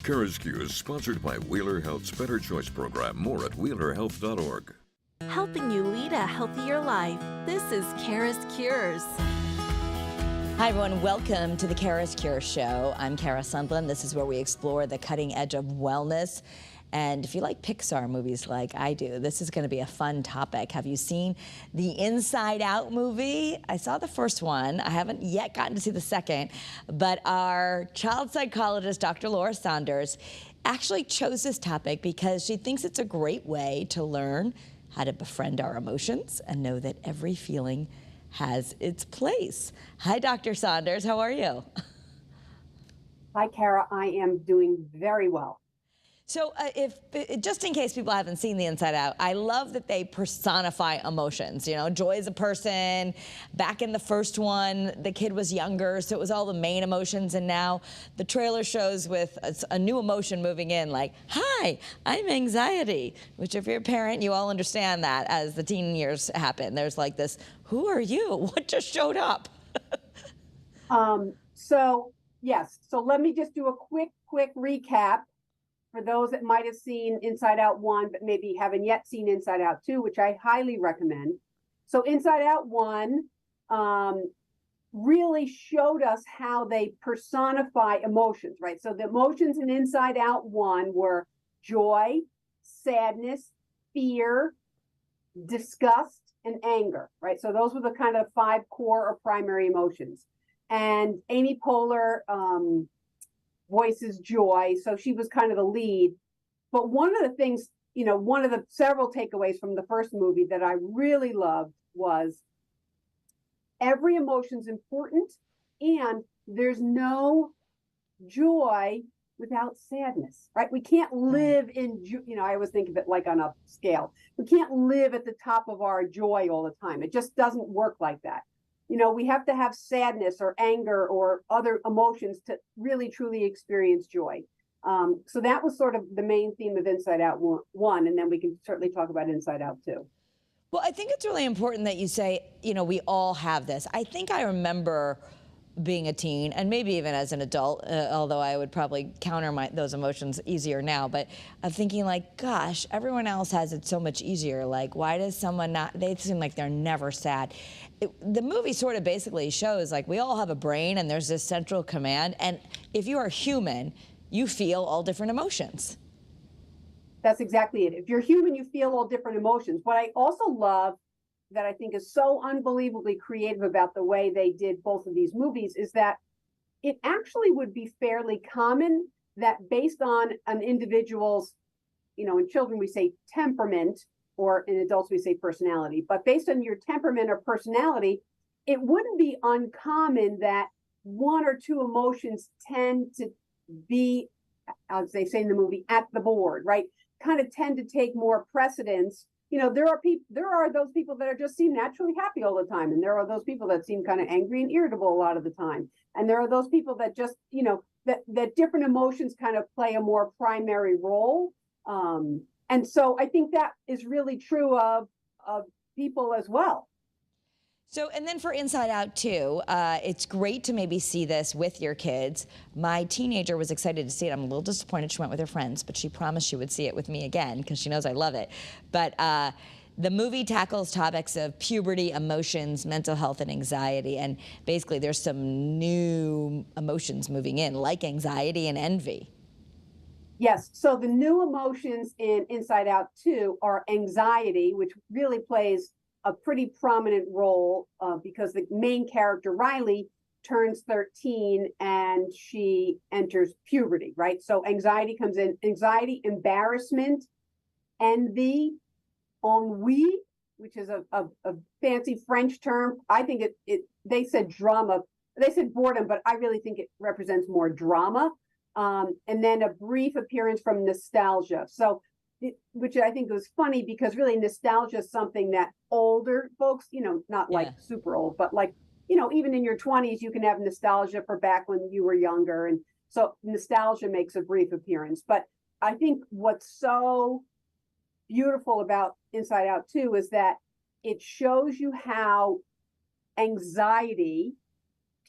CURES is sponsored by Wheeler Health's Better Choice program. More at wheelerhealth.org. Helping you lead a healthier life. This is CURES. Hi, everyone. Welcome to the CURES Show. I'm Kara Sundlin. This is where we explore the cutting edge of wellness. And if you like Pixar movies like I do, this is going to be a fun topic. Have you seen the Inside Out movie? I saw the first one. I haven't yet gotten to see the second. But our child psychologist, Dr. Laura Saunders, actually chose this topic because she thinks it's a great way to learn how to befriend our emotions and know that every feeling has its place. Hi, Dr. Saunders. How are you? Hi, Kara. I am doing very well. So just in case people haven't seen the Inside Out, I love that they personify emotions. You know, Joy is a person. Back in the first one, the kid was younger, so it was all the main emotions. And now the trailer shows with a new emotion moving in, like, hi, I'm anxiety, which if you're a parent, you all understand that as the teen years happen. There's like this, who are you? What just showed up? Yes. So let me just do a quick recap for those that might have seen Inside Out 1, but maybe haven't yet seen Inside Out 2, which I highly recommend. So Inside Out 1 really showed us how they personify emotions, right? So the emotions in Inside Out 1 were joy, sadness, fear, disgust, and anger, right? So those were the kind of 5 core or primary emotions. And Amy Poehler voices joy, so she was kind of the lead. But one of the things, you know, one of the several takeaways from the first movie that I really loved was every emotion's important, and there's no joy without sadness, right? We can't live in, you know, I always think of it like on a scale. We can't live at the top of our joy all the time. It just doesn't work like that. You know, we have to have sadness or anger or other emotions to really, truly experience joy. So that was sort of the main theme of Inside Out 1, and then we can certainly talk about Inside Out 2. Well, I think it's really important that you say, you know, we all have this. I think I remember being a teen, and maybe even as an adult, although I would probably counter those emotions easier now, but I'm thinking like, gosh, everyone else has it so much easier. Like, why does someone not, they seem like they're never sad. The movie sort of basically shows like we all have a brain and there's this central command, and if you are human, you feel all different emotions. That's exactly it. If you're human, you feel all different emotions. What I also love that I think is so unbelievably creative about the way they did both of these movies is that it actually would be fairly common that based on an individual's, you know, in children we say temperament, or in adults we say personality, but based on your temperament or personality, it wouldn't be uncommon that one or two emotions tend to be, as they say in the movie, at the board, right? Kind of tend to take more precedence. You know, there are those people that just seem naturally happy all the time, and there are those people that seem kind of angry and irritable a lot of the time, and there are those people that just, you know, that different emotions kind of play a more primary role. And so I think that is really true of people as well. So, and then for Inside Out 2, it's great to maybe see this with your kids. My teenager was excited to see it. I'm a little disappointed she went with her friends, but she promised she would see it with me again because she knows I love it. But the movie tackles topics of puberty, emotions, mental health, and anxiety. And basically there's some new emotions moving in, like anxiety and envy. Yes, so the new emotions in Inside Out 2 are anxiety, which really plays a pretty prominent role because the main character, Riley, turns 13 and she enters puberty, right? So anxiety comes in, anxiety, embarrassment, envy, ennui, which is a fancy French term. I think they said drama, they said boredom, but I really think it represents more drama. And then a brief appearance from nostalgia. So, which I think was funny because really nostalgia is something that older folks, you know, not like super old, but like, you know, even in your 20s, you can have nostalgia for back when you were younger. And so nostalgia makes a brief appearance. But I think what's so beautiful about Inside Out 2 is that it shows you how anxiety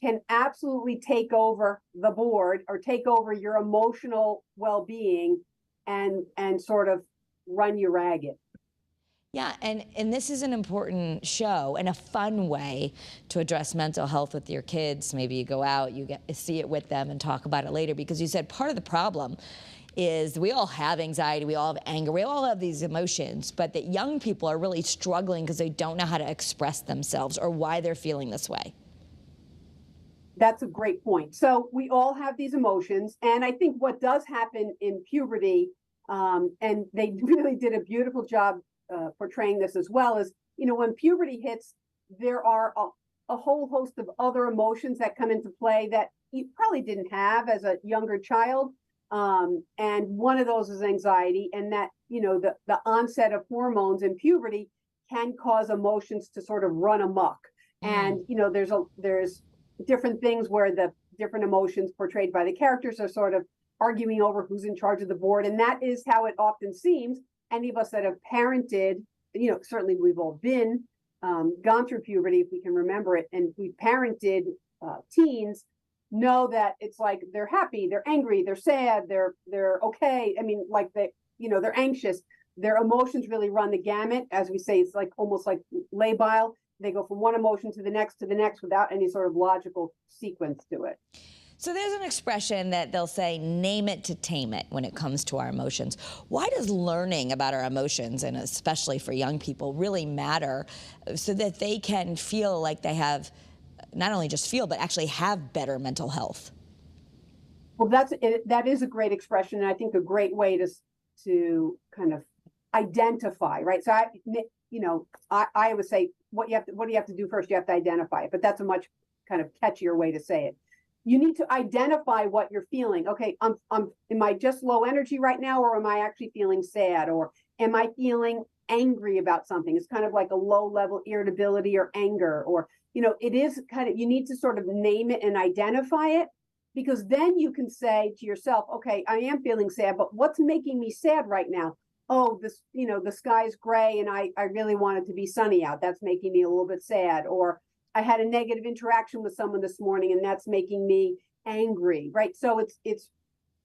can absolutely take over the board or take over your emotional well-being and sort of run you ragged. Yeah, and this is an important show and a fun way to address mental health with your kids. Maybe you go out, you get to see it with them and talk about it later, because you said part of the problem is we all have anxiety, we all have anger, we all have these emotions, but that young people are really struggling because they don't know how to express themselves or why they're feeling this way. That's a great point. So we all have these emotions, and I think what does happen in puberty, and they really did a beautiful job portraying this as well, is, when puberty hits, there are a whole host of other emotions that come into play that you probably didn't have as a younger child. And one of those is anxiety, and that, the onset of hormones in puberty can cause emotions to sort of run amok. And, there's different things where the different emotions portrayed by the characters are sort of arguing over who's in charge of the board. And that is how it often seems. Any of us that have parented, certainly we've all been, gone through puberty, if we can remember it, and we've parented teens, know that it's like they're happy, they're angry, they're sad, they're okay. I mean, like they're anxious. Their emotions really run the gamut. As we say, it's like almost like labile. They go from one emotion to the next without any sort of logical sequence to it. So there's an expression that they'll say, name it to tame it, when it comes to our emotions. Why does learning about our emotions, and especially for young people, really matter so that they can feel like they have, not only just feel, but actually have better mental health? Well, that is a great expression, and I think a great way to kind of identify, right? So I would say what do you have to do first? You have to identify it, but that's a much kind of catchier way to say it. You need to identify what you're feeling. Okay, am I just low energy right now, or am I actually feeling sad, or am I feeling angry about something? It's kind of like a low level irritability or anger, or it is kind of, you need to sort of name it and identify it, because then you can say to yourself, okay, I am feeling sad, but what's making me sad right now? Oh, the sky's gray and I really want it to be sunny out. That's making me a little bit sad. Or I had a negative interaction with someone this morning and that's making me angry, right? So it's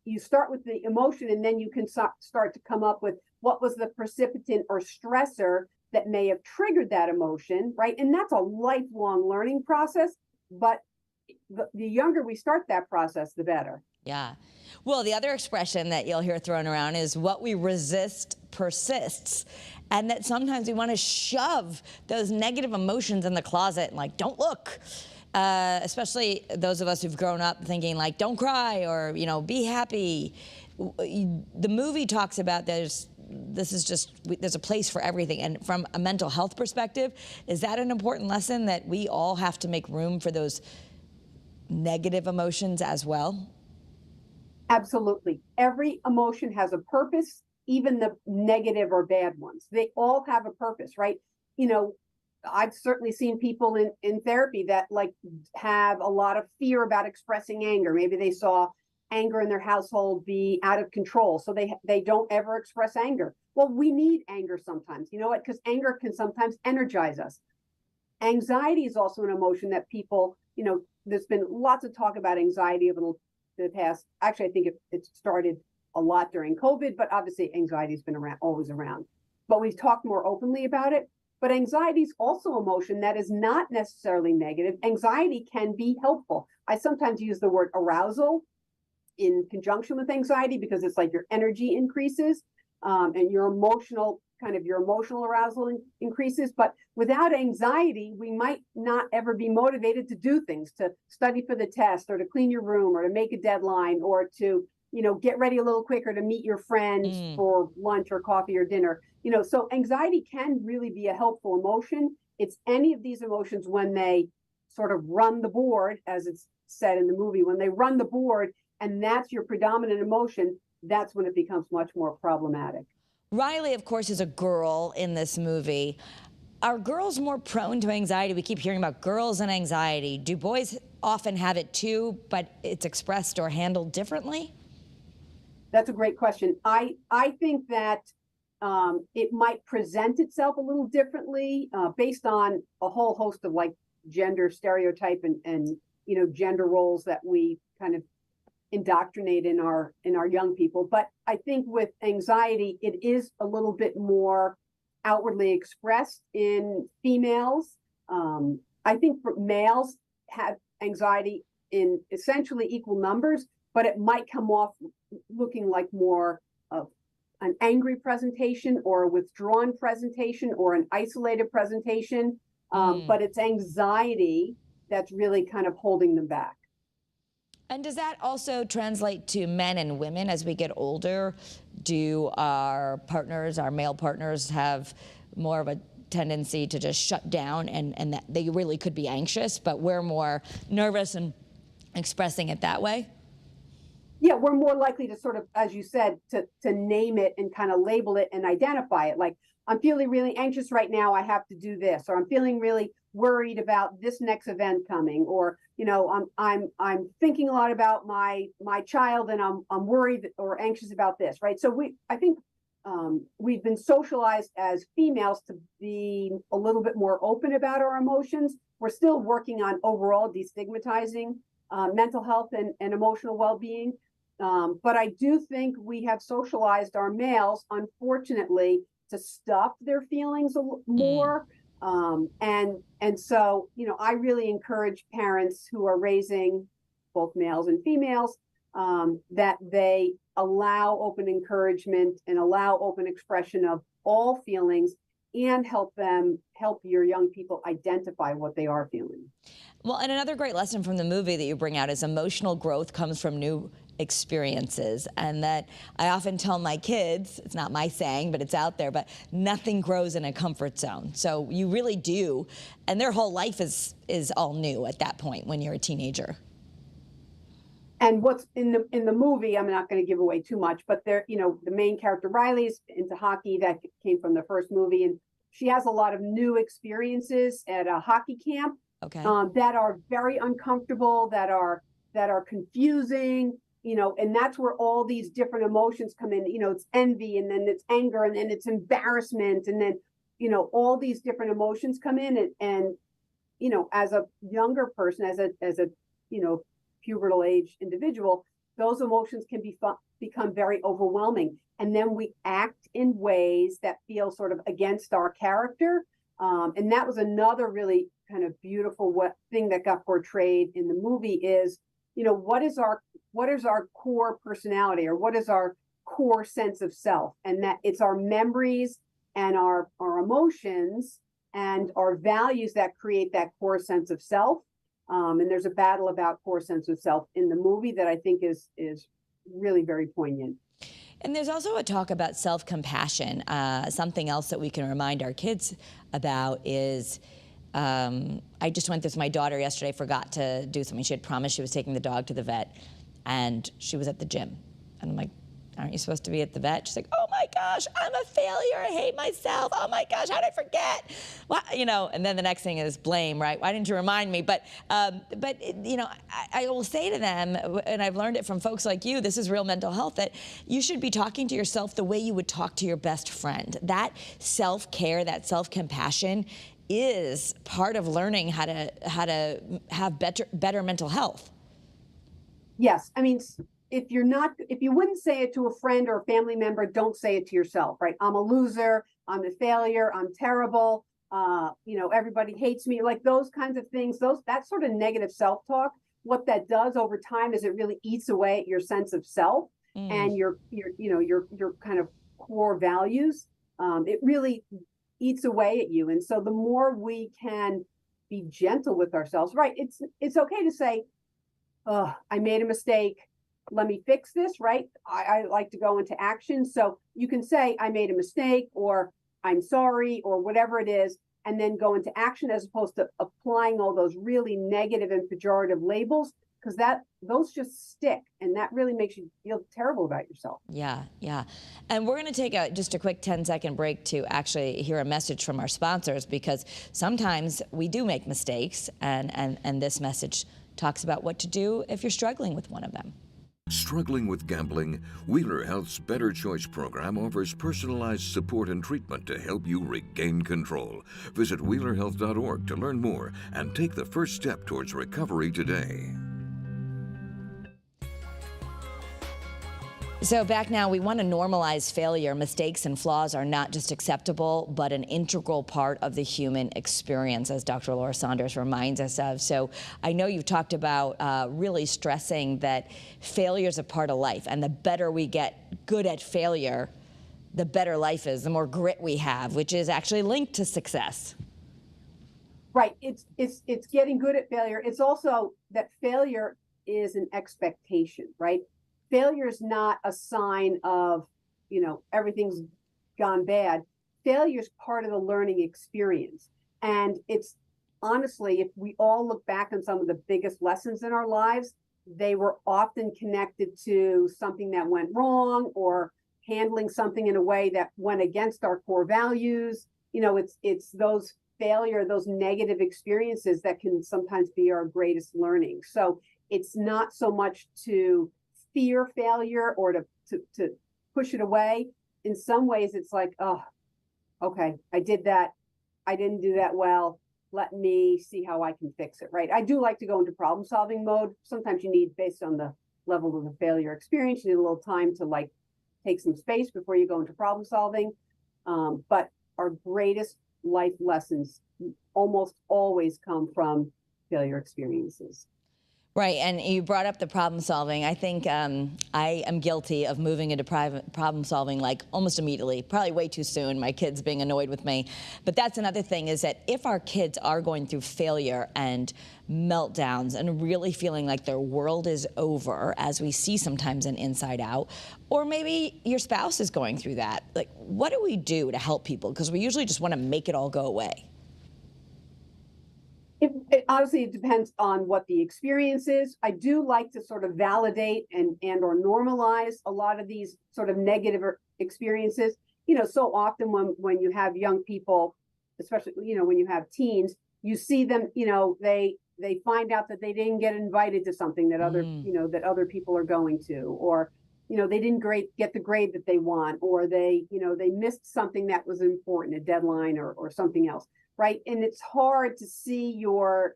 you start with the emotion, and then you can start to come up with what was the precipitant or stressor that may have triggered that emotion, right? And that's a lifelong learning process, but the younger we start that process, the better. Yeah. Well, the other expression that you'll hear thrown around is what we resist persists. And that sometimes we want to shove those negative emotions in the closet and don't look. Especially those of us who've grown up thinking don't cry, or, be happy. The movie talks about there's a place for everything. And from a mental health perspective, is that an important lesson, that we all have to make room for those negative emotions as well? Absolutely. Every emotion has a purpose, even the negative or bad ones. They all have a purpose, right? I've certainly seen people in therapy that have a lot of fear about expressing anger. Maybe they saw anger in their household be out of control, so they don't ever express anger. Well, we need anger sometimes, because anger can sometimes energize us. Anxiety is also an emotion that people, there's been lots of talk about anxiety over the past, actually, I think it started a lot during COVID, but obviously anxiety has been always around. But we've talked more openly about it. But anxiety is also emotion that is not necessarily negative. Anxiety can be helpful. I sometimes use the word arousal in conjunction with anxiety, because it's like your energy increases, and your emotional arousal increases. But without anxiety, we might not ever be motivated to do things, to study for the test, or to clean your room, or to make a deadline, or to get ready a little quicker to meet your friends for lunch or coffee or dinner. So anxiety can really be a helpful emotion. It's any of these emotions when they sort of run the board, as it's said in the movie, when they run the board and that's your predominant emotion, that's when it becomes much more problematic. Riley, of course, is a girl in this movie. Are girls more prone to anxiety? We keep hearing about girls and anxiety. Do boys often have it too, but it's expressed or handled differently? That's a great question. I think that it might present itself a little differently based on a whole host of gender stereotype and gender roles that we kind of indoctrinate in our young people. But I think with anxiety, it is a little bit more outwardly expressed in females. I think for males have anxiety in essentially equal numbers, but it might come off looking like more of an angry presentation or a withdrawn presentation or an isolated presentation. But it's anxiety that's really kind of holding them back. And does that also translate to men and women as we get older? Do our partners, our male partners, have more of a tendency to just shut down and that they really could be anxious, but we're more nervous and expressing it that way? Yeah, we're more likely to sort of, as you said, to name it and kind of label it and identify it. Like, I'm feeling really anxious right now, I have to do this, or I'm feeling really worried about this next event coming, or I'm thinking a lot about my child and I'm worried or anxious about this, right? So I think we've been socialized as females to be a little bit more open about our emotions. We're still working on overall destigmatizing mental health and emotional well-being. But I do think we have socialized our males, unfortunately, to stuff their feelings more. And so, I really encourage parents who are raising both males and females that they allow open encouragement and allow open expression of all feelings and help your young people identify what they are feeling. Well, and another great lesson from the movie that you bring out is emotional growth comes from new experiences, and that I often tell my kids, it's not my saying, but it's out there, but nothing grows in a comfort zone. So you really do, and their whole life is all new at that point when you're a teenager. And what's in the movie, I'm not going to give away too much, but the main character Riley's into hockey. That came from the first movie, and she has a lot of new experiences at a hockey camp. Okay. That are very uncomfortable, that are confusing, and that's where all these different emotions come in. It's envy, and then it's anger, and then it's embarrassment, and then all these different emotions come in, and as a younger person, as a pubertal age individual, those emotions can become very overwhelming, and then we act in ways that feel sort of against our character. And that was another really kind of beautiful thing that got portrayed in the movie is, what is our core personality, or what is our core sense of self? And that it's our memories and our emotions and our values that create that core sense of self. And there's a battle about core sense of self in the movie that I think is really very poignant. And there's also a talk about self-compassion. Something else that we can remind our kids about is, I just went this, my daughter yesterday forgot to do something. She had promised she was taking the dog to the vet, and she was at the gym. And I'm like, aren't you supposed to be at the vet? She's like, oh my gosh, I'm a failure, I hate myself. Oh my gosh, how did I forget? Well, and then the next thing is blame, right? Why didn't you remind me? But I will say to them, and I've learned it from folks like you, this is real mental health, that you should be talking to yourself the way you would talk to your best friend. That self-care, that self-compassion is part of learning how to have better mental health. Yes, I mean, if you wouldn't say it to a friend or a family member, don't say it to yourself, right? I'm a loser, I'm a failure, I'm terrible, everybody hates me, like those kinds of things, that sort of negative self-talk, what that does over time is it really eats away at your sense of self and your kind of core values. It really eats away at you. And so the more we can be gentle with ourselves, right? It's okay to say, oh, I made a mistake, let me fix this, right? I like to go into action. So you can say, I made a mistake, or I'm sorry, or whatever it is, and then go into action, as opposed to applying all those really negative and pejorative labels, because those just stick, and that really makes you feel terrible about yourself. Yeah. And we're going to take just a quick 10-second break to actually hear a message from our sponsors, because sometimes we do make mistakes, and this message talks about what to do if you're struggling with one of them. Struggling with gambling? Wheeler Health's Better Choice program offers personalized support and treatment to help you regain control. Visit wheelerhealth.org to learn more and take the first step towards recovery today. So back now, we want to normalize failure. Mistakes and flaws are not just acceptable, but an integral part of the human experience, as Dr. Laura Saunders reminds us of. So I know you've talked about really stressing that failure is a part of life, and the better we get good at failure, the better life is, the more grit we have, which is actually linked to success. Right. It's getting good at failure. It's also that failure is an expectation, right? Failure is not a sign of, everything's gone bad. Failure is part of the learning experience. And it's honestly, if we all look back on some of the biggest lessons in our lives, they were often connected to something that went wrong or handling something in a way that went against our core values. It's those those negative experiences that can sometimes be our greatest learning. So it's not so much to fear failure or to push it away. In some ways, it's like, oh, okay, I did that. I didn't do that well. Let me see how I can fix it, right? I do like to go into problem solving mode. Sometimes you need, based on the level of the failure experience, you need a little time to take some space before you go into problem solving. But our greatest life lessons almost always come from failure experiences. Right, and you brought up the problem solving. I think I am guilty of moving into private problem solving almost immediately, probably way too soon, my kids being annoyed with me. But that's another thing, is that if our kids are going through failure and meltdowns and really feeling like their world is over, as we see sometimes in Inside Out, or maybe your spouse is going through that, what do we do to help people? Because we usually just want to make it all go away. Obviously, it depends on what the experience is. I do like to sort of validate and or normalize a lot of these sort of negative experiences. So often when you have young people, especially, when you have teens, you see them, they find out that they didn't get invited to something that that other people are going to, or, they didn't get the grade that they want, or they missed something that was important, a deadline or something else. Right. And it's hard to see your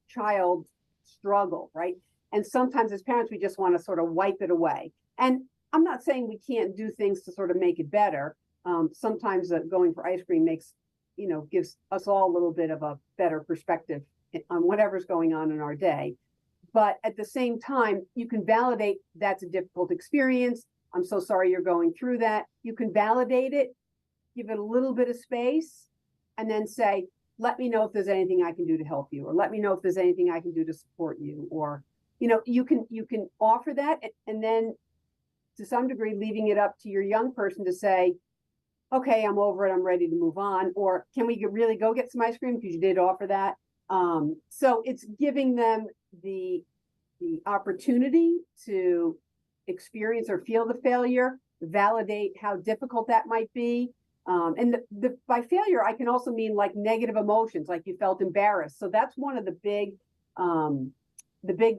child struggle. Right. And sometimes as parents, we just want to sort of wipe it away. And I'm not saying we can't do things to sort of make it better. Sometimes going for ice cream gives us all a little bit of a better perspective on whatever's going on in our day. But at the same time, you can validate that's a difficult experience. I'm so sorry you're going through that. You can validate it, give it a little bit of space, and then say, let me know if there's anything I can do to help you, or let me know if there's anything I can do to support you, or, you can offer that, and then to some degree, leaving it up to your young person to say, okay, I'm over it, I'm ready to move on, or can we really go get some ice cream because you did offer that? So it's giving them the opportunity to experience or feel the failure, validate how difficult that might be. And by failure, I can also mean negative emotions, like you felt embarrassed. So that's one of the big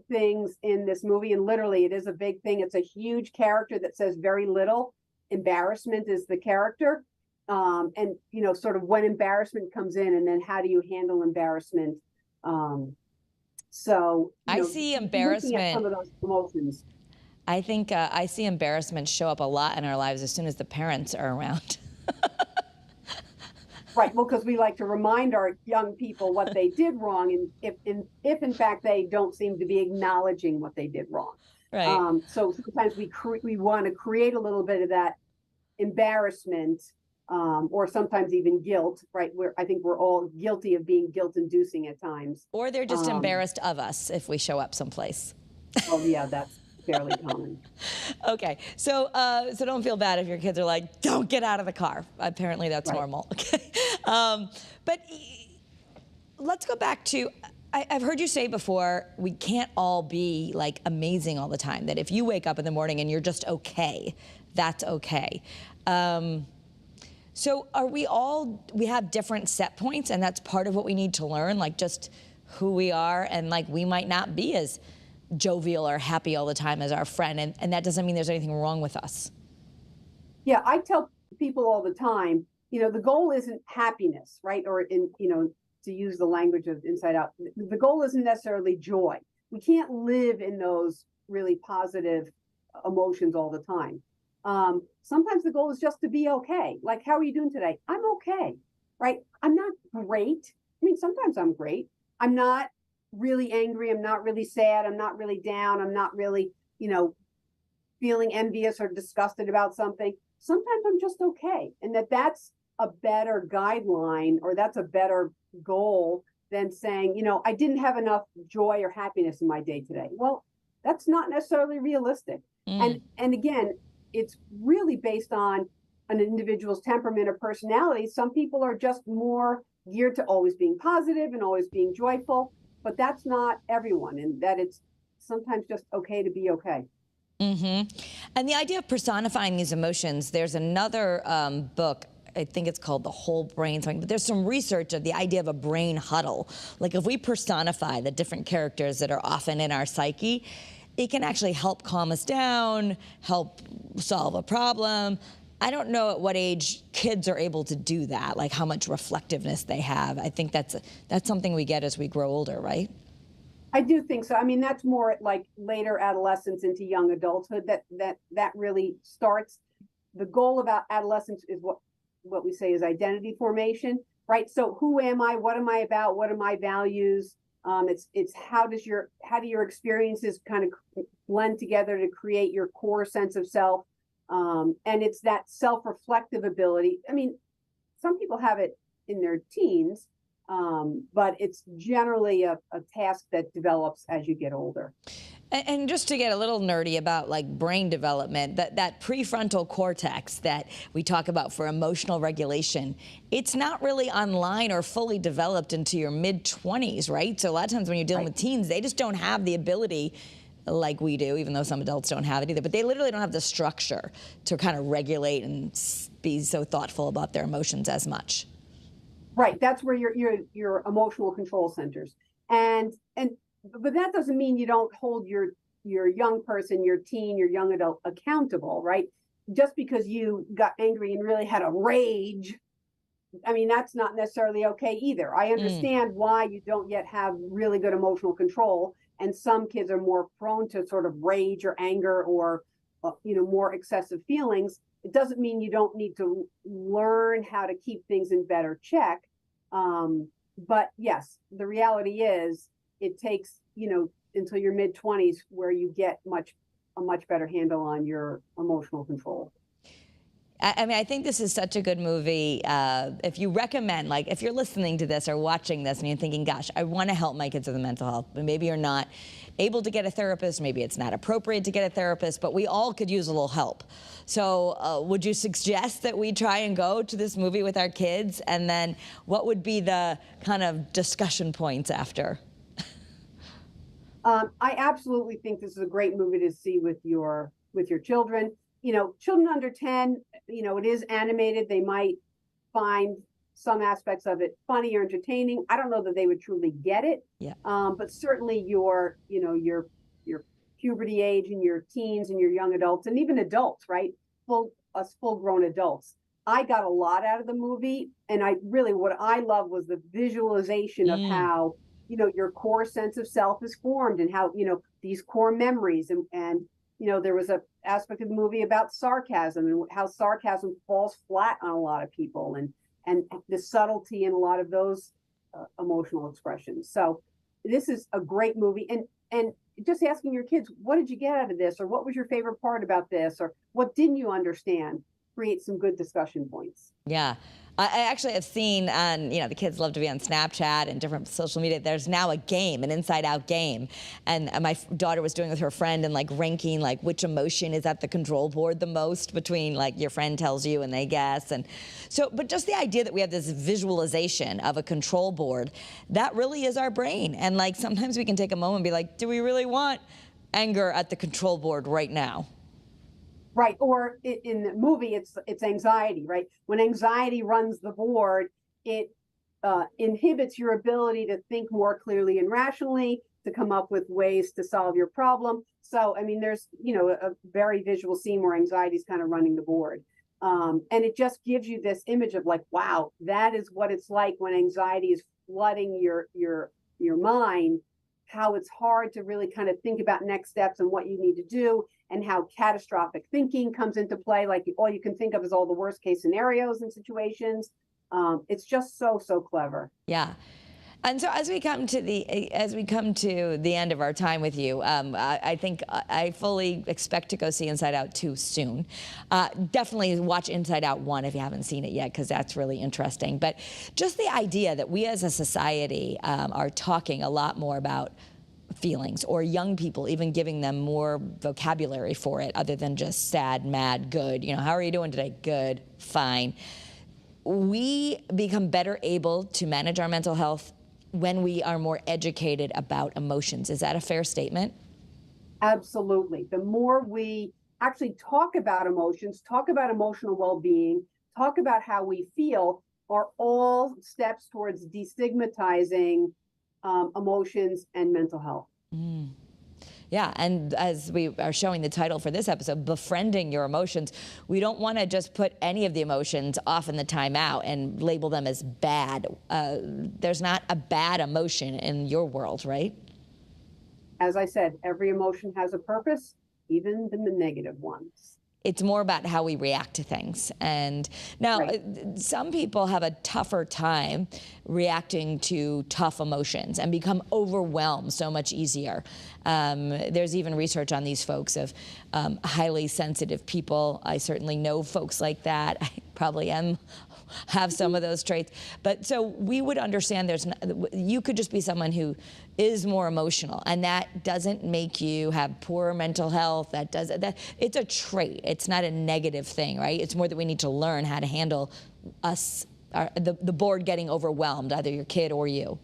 things in this movie. And literally, it is a big thing. It's a huge character that says very little. Embarrassment is the character. And, sort of when embarrassment comes in, and then how do you handle embarrassment? So I see embarrassment. Some of those emotions. I think I see embarrassment show up a lot in our lives as soon as the parents are around. Right. Well, because we like to remind our young people what they did wrong, and if in fact they don't seem to be acknowledging what they did wrong. Right. So sometimes we want to create a little bit of that embarrassment, or sometimes even guilt. Right. I think we're all guilty of being guilt-inducing at times. Or they're just embarrassed of us if we show up someplace. Oh yeah, that's fairly common. Okay, so don't feel bad if your kids are like, don't get out of the car. Apparently that's normal. Okay, but let's go back to, I've heard you say before, we can't all be amazing all the time, that if you wake up in the morning and you're just okay, that's okay. So are we have different set points, and that's part of what we need to learn, just who we are, and we might not be as jovial or happy all the time as our friend, and that doesn't mean there's anything wrong with us. Yeah, I tell people all the time, the goal isn't happiness, right? Or to use the language of Inside Out, the goal isn't necessarily joy. We can't live in those really positive emotions all the time. Sometimes the goal is just to be okay. Like, how are you doing today? I'm okay, right? I'm not great. I mean, sometimes I'm great. I'm not really angry. I'm not really sad. I'm not really down. I'm not really, feeling envious or disgusted about something. Sometimes I'm just okay. And that's a better guideline, or that's a better goal than saying, I didn't have enough joy or happiness in my day today. Well, that's not necessarily realistic. And again, it's really based on an individual's temperament or personality. Some people are just more geared to always being positive and always being joyful, but that's not everyone, and that it's sometimes just okay to be okay. And the idea of personifying these emotions, there's another book, I think it's called The Whole Brain something, but there's some research of the idea of a brain huddle. Like, if we personify the different characters that are often in our psyche, it can actually help calm us down, help solve a problem. I don't know at what age kids are able to do that, like how much reflectiveness they have. I think that's something we get as we grow older, right? I do think so. I mean, that's more at like later adolescence into young adulthood that really starts. The goal about adolescence is what we say is identity formation, right? So who am I? What am I about? What are my values? It's how do your experiences kind of blend together to create your core sense of self? And it's that self-reflective ability. I mean, some people have it in their teens, but it's generally a task that develops as you get older. And just to get a little nerdy about like brain development, that prefrontal cortex that we talk about for emotional regulation, it's not really online or fully developed into your mid-20s, right? So a lot of times when you're dealing with teens, they just don't have the ability like we do, even though some adults don't have it either, but they literally don't have the structure to kind of regulate and be so thoughtful about their emotions as much. Right, that's where your emotional control centers, but that doesn't mean you don't hold your young person, your teen, your young adult accountable, right? Just because you got angry and really had a rage, I mean, that's not necessarily okay either. I understand why you don't yet have really good emotional control, and some kids are more prone to sort of rage or anger or more excessive feelings. It doesn't mean you don't need to learn how to keep things in better check. But yes, the reality is it takes, until your mid-20s where you get a much better handle on your emotional control. I mean, I think this is such a good movie. If you recommend, like, if you're listening to this or watching this and you're thinking, gosh, I want to help my kids with the mental health, but maybe you're not able to get a therapist, maybe it's not appropriate to get a therapist, but we all could use a little help. So would you suggest that we try and go to this movie with our kids? And then what would be the kind of discussion points after? I absolutely think this is a great movie to see with your children. Children under 10, it is animated. They might find some aspects of it funny or entertaining. I don't know that they would truly get it. Yeah. But certainly your puberty age and your teens and your young adults and even adults, right? Full-grown adults. I got a lot out of the movie, and what I love was the visualization of how your core sense of self is formed, and how these core memories, and there was an aspect of the movie about sarcasm and how sarcasm falls flat on a lot of people, and the subtlety in a lot of those emotional expressions. So this is a great movie, and just asking your kids, what did you get out of this, or what was your favorite part about this, or what didn't you understand, create some good discussion points. Yeah. I actually have seen on, the kids love to be on Snapchat and different social media. There's now a game, an Inside Out game. And my daughter was doing it with her friend and like ranking like which emotion is at the control board the most between like your friend tells you and they guess. And so, but just the idea that we have this visualization of a control board, that really is our brain. And like sometimes we can take a moment and be like, do we really want anger at the control board right now? Right, or in the movie, it's anxiety, right? When anxiety runs the board, it inhibits your ability to think more clearly and rationally, to come up with ways to solve your problem. So, I mean, there's, a very visual scene where anxiety is kind of running the board. And it just gives you this image of like, wow, that is what it's like when anxiety is flooding your mind, how it's hard to really kind of think about next steps and what you need to do, and how catastrophic thinking comes into play. Like all you can think of is all the worst case scenarios and situations. It's just so clever. Yeah. And so as we come to the end of our time with you, I think I fully expect to go see Inside Out 2 soon. Definitely watch Inside Out 1 if you haven't seen it yet, because that's really interesting. But just the idea that we as a society are talking a lot more about feelings, or young people even giving them more vocabulary for it other than just sad, mad, good. How are you doing today? Good, fine. We become better able to manage our mental health when we are more educated about emotions. Is that a fair statement? Absolutely. The more we actually talk about emotions, talk about emotional well-being, talk about how we feel, are all steps towards destigmatizing emotions and mental health. Mm. Yeah, and as we are showing the title for this episode, Befriending Your Emotions, we don't want to just put any of the emotions off in the timeout and label them as bad. There's not a bad emotion in your world, right? As I said, every emotion has a purpose, even the negative ones. It's more about how we react to things. And now, Right. Some people have a tougher time reacting to tough emotions and become overwhelmed so much easier. There's even research on these folks of highly sensitive people. I certainly know folks like that. I probably have some of those traits. But so we would understand you could just be someone who is more emotional, and that doesn't make you have poor mental health. It's a trait. It's not a negative thing, right? It's more that we need to learn how to handle the board getting overwhelmed, either your kid or you.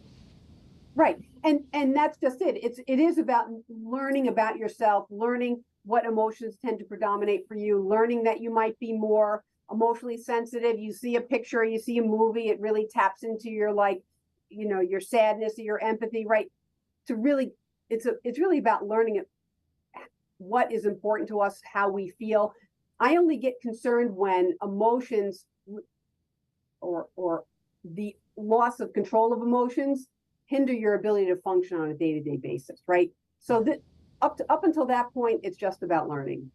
Right. And that's just it. It is about learning about yourself, learning what emotions tend to predominate for you, learning that you might be more emotionally sensitive. You see a picture, you see a movie, it really taps into your your sadness or your empathy, right? It's really about learning what is important to us, how we feel. I only get concerned when emotions or the loss of control of emotions hinder your ability to function on a day-to-day basis, right? So up until that point, it's just about learning.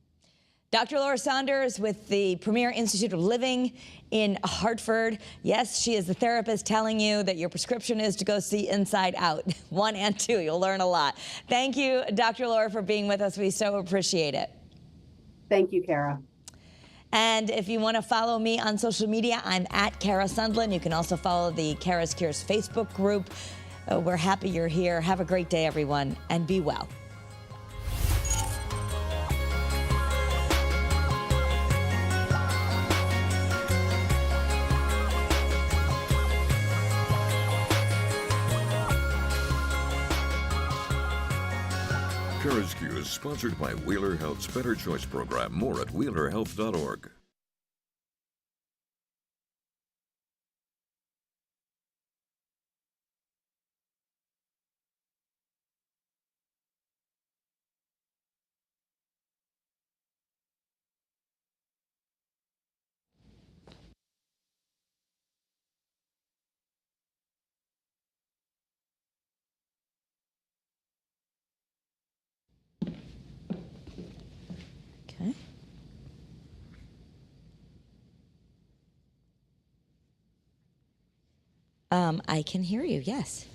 Dr. Laura Saunders with the Premier Institute of Living in Hartford. Yes, she is the therapist telling you that your prescription is to go see Inside Out 1 and 2. You'll learn a lot. Thank you, Dr. Laura, for being with us. We so appreciate it. Thank you, Kara. And if you want to follow me on social media, I'm at Kara Sundlin. You can also follow the CURES Facebook group. We're happy you're here. Have a great day, everyone, and be well. CURES is sponsored by Wheeler Health's Better Choice program. More at wheelerhealth.org. Okay. I can hear you, yes.